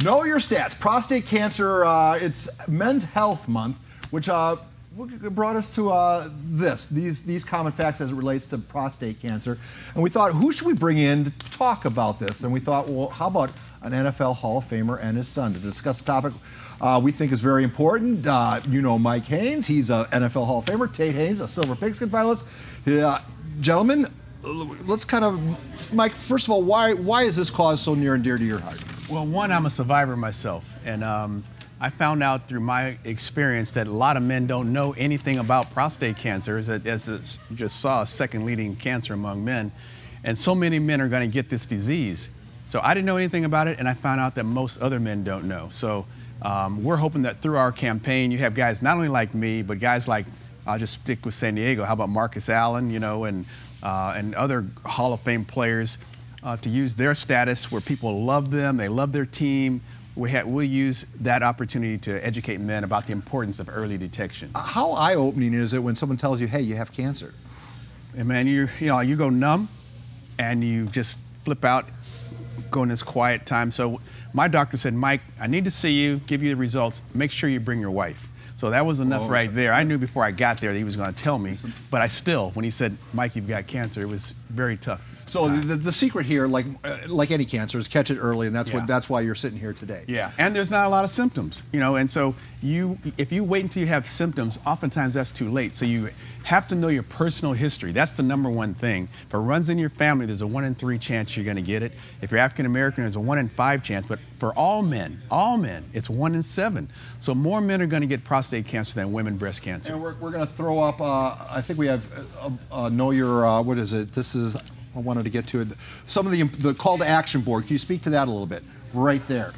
Know your stats. Prostate cancer, it's Men's Health Month, which brought us to these common facts as it relates to prostate cancer. And we thought, who should we bring in to talk about this? And we thought, well, how about an NFL Hall of Famer and his son to discuss a topic we think is very important. You know Mike Haynes. He's an NFL Hall of Famer. Tate Haynes, a Silver Pigskin finalist. Gentlemen, let's kind of, Mike, first of all, why is this cause so near and dear to your heart? Well, one, I'm a survivor myself, and I found out through my experience that a lot of men don't know anything about prostate cancer, as you just saw, a second leading cancer among men, and so many men are going to get this disease. So I didn't know anything about it, and I found out that most other men don't know. So we're hoping that through our campaign, you have guys not only like me, but guys like, I'll just stick with San Diego, how about Marcus Allen, you know, and other Hall of Fame players, to use their status where people love them, they love their team. We'll use that opportunity to educate men about the importance of early detection. How eye-opening is it when someone tells you, hey, you have cancer? And man, you go numb and you just flip out, go in this quiet time. So my doctor said, Mike, I need to see you, give you the results, make sure you bring your wife. So that was enough right there. I knew before I got there that he was going to tell me, but I still, when he said, Mike, you've got cancer, it was very tough. So the secret here, like any cancer, is catch it early, and that's why you're sitting here today. Yeah, and there's not a lot of symptoms, you know, and so if you wait until you have symptoms, oftentimes that's too late. So you have to know your personal history. That's the #1 thing. If it runs in your family, there's a 1 in 3 chance you're going to get it. If you're African American, there's a 1 in 5 chance. But for all men, it's 1 in 7. So more men are going to get prostate cancer than women breast cancer. And we're going to throw up. I think we have know your what is it? This is. I wanted to get to it. Some of the call to action board. Can you speak to that a little bit? Right there.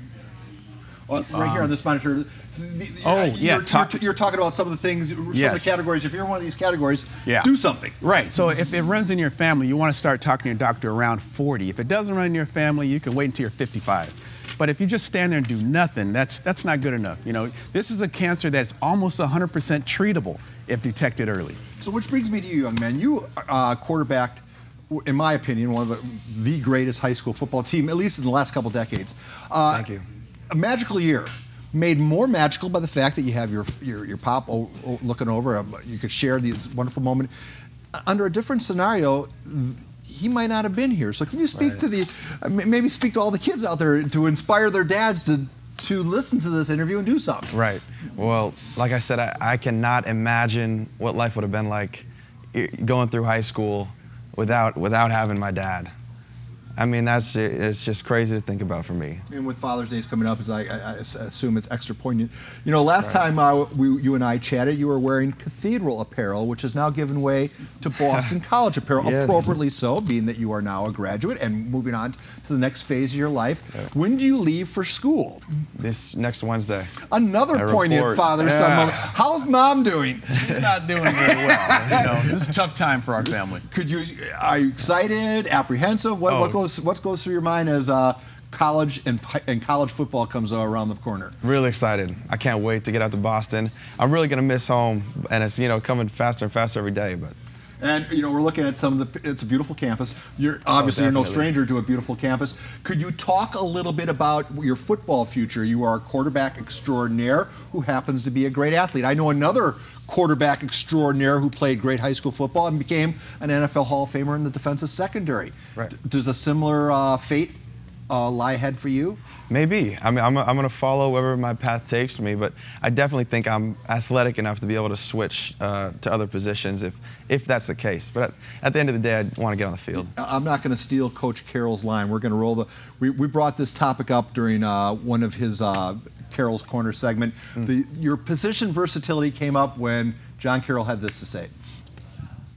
Right here on this monitor. You're talking about some of the things, some of the categories. If you're in one of these categories, do something. Right. So if it runs in your family, you want to start talking to your doctor around 40. If it doesn't run in your family, you can wait until you're 55. But if you just stand there and do nothing, that's not good enough. You know, this is a cancer that's almost 100% treatable if detected early. So which brings me to you, young man. You quarterbacked, in my opinion, one of the greatest high school football team, at least in the last couple decades. Thank you. A magical year, made more magical by the fact that you have your pop looking over. You could share these wonderful moments. Under a different scenario, he might not have been here. So can you speak to maybe speak to all the kids out there to inspire their dads to listen to this interview and do something? Right. Well, like I said, I cannot imagine what life would have been like going through high school without having my dad. I mean, it's just crazy to think about for me. And with Father's Day coming up, I assume it's extra poignant. You know, last time you and I chatted, you were wearing Cathedral apparel, which has now given way to Boston College apparel, appropriately so, being that you are now a graduate and moving on to the next phase of your life. When do you leave for school? This next Wednesday. Another poignant father-son moment. How's Mom doing? She's not doing very well. You know, this is a tough time for our family. Are you excited, apprehensive? What goes through your mind as college and college football comes around the corner? Really excited. I can't wait to get out to Boston. I'm really gonna miss home, and it's coming faster and faster every day. And we're looking at it's a beautiful campus. You're obviously you're no stranger to a beautiful campus. Could you talk a little bit about your football future? You are a quarterback extraordinaire who happens to be a great athlete. I know another quarterback extraordinaire who played great high school football and became an NFL Hall of Famer in the defensive secondary. Right. Does a similar fate lie ahead for you? Maybe. I mean, I'm going to follow wherever my path takes me, but I definitely think I'm athletic enough to be able to switch to other positions if that's the case. But at the end of the day, I want to get on the field. I'm not going to steal Coach Carroll's line. We're going to roll we brought this topic up during one of his Carroll's Corner segment. Your position versatility came up when John Carroll had this to say.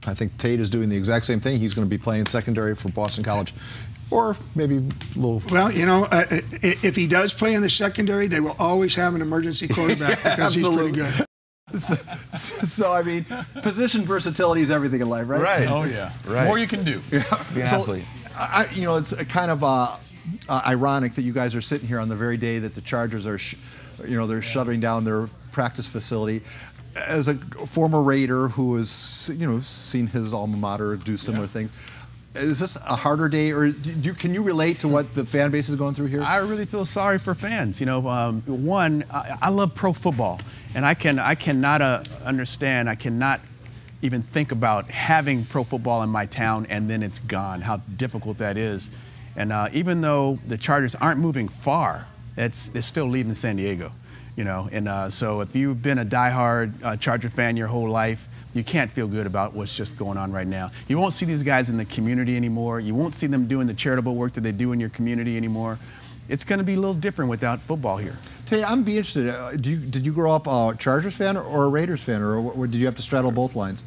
I think Tate is doing the exact same thing. He's going to be playing secondary for Boston College. Or maybe a little... Well, if he does play in the secondary, they will always have an emergency quarterback because he's pretty good. So, I mean, position versatility is everything in life, right? Right. Oh, yeah. Right. More you can do. Be an athlete. It's kind of ironic that you guys are sitting here on the very day that the Chargers are, they're shutting down their practice facility. As a former Raider who has, seen his alma mater do similar things, is this a harder day, or can you relate to what the fan base is going through here? I really feel sorry for fans. You know, one, I love pro football, and I cannot understand. I cannot even think about having pro football in my town and then it's gone. How difficult that is. And even though the Chargers aren't moving far, they're still leaving San Diego. You know, and so if you've been a diehard Charger fan your whole life, you can't feel good about what's just going on right now. You won't see these guys in the community anymore. You won't see them doing the charitable work that they do in your community anymore. It's going to be a little different without football here. Tate, I'm be interested. Did you grow up a Chargers fan or a Raiders fan, or did you have to straddle both lines?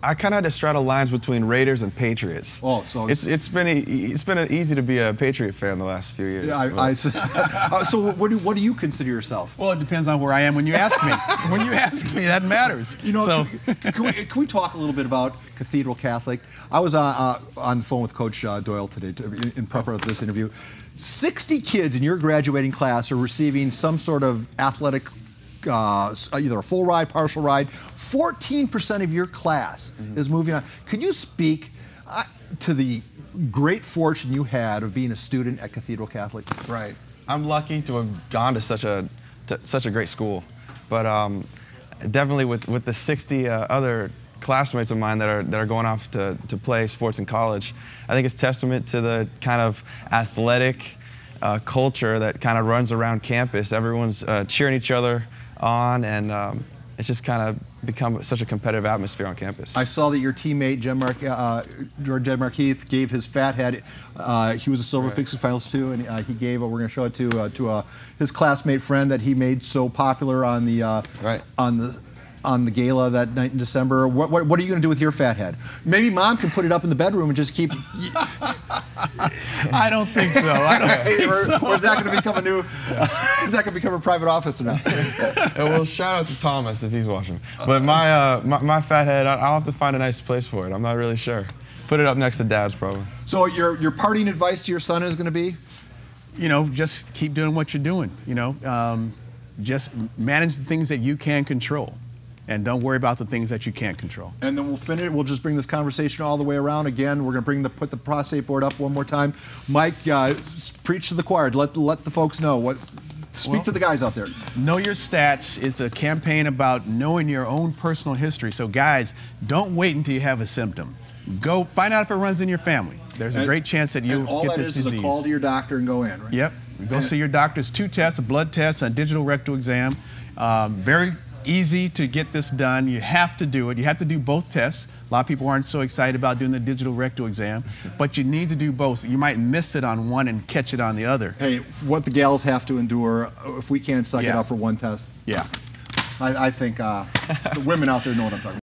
I kind of had to straddle lines between Raiders and Patriots. Oh, so it's been easy to be a Patriot fan the last few years. Yeah, so what do you consider yourself? Well, it depends on where I am when you ask me. When you ask me, that matters. You know, so. can we talk a little bit about Cathedral Catholic? I was on the phone with Coach Doyle today in preparation for this interview. 60 kids in your graduating class are receiving some sort of athletic, either a full ride, partial ride. 14% of your class is moving on. Could you speak to the great fortune you had of being a student at Cathedral Catholic? Right. I'm lucky to have gone to such a great school, but definitely with the 60 other classmates of mine that are going off to play sports in college, I think it's testament to the kind of athletic culture that kind of runs around campus. Everyone's cheering each other on, and it's just kind of become such a competitive atmosphere on campus. I saw that your teammate, George Markeith, gave his fat head. He was a Silver Pixie finalist too, and he gave, we're going to show it to his classmate friend that he made so popular on the gala that night in December. What are you going to do with your fat head? Maybe Mom can put it up in the bedroom and just keep. I don't think so. I don't think so. Or is that going to become is that going to become a private office now? Well, shout out to Thomas if he's watching. But my fat head, I'll have to find a nice place for it. I'm not really sure. Put it up next to Dad's probably. So your parting advice to your son is going to be? You know, just keep doing what you're doing. You know, just manage the things that you can control. And don't worry about the things that you can't control. And then we'll finish. We'll just bring this conversation all the way around again. We're going to put the prostate board up one more time. Mike, preach to the choir. Let the folks know. Speak to the guys out there. Know your stats. It's a campaign about knowing your own personal history. So guys, don't wait until you have a symptom. Go find out if it runs in your family. There's a great chance that you'll get this disease. All that is a call to your doctor and go in, right? Yep. Go see your doctor. It's 2 tests, a blood test, and a digital rectal exam. Very easy to get this done. You have to do it. You have to do both tests. A lot of people aren't so excited about doing the digital rectal exam, but you need to do both. You might miss it on one and catch it on the other. Hey, what the gals have to endure, if we can't suck it up for one test. Yeah. I think the women out there know what I'm talking about.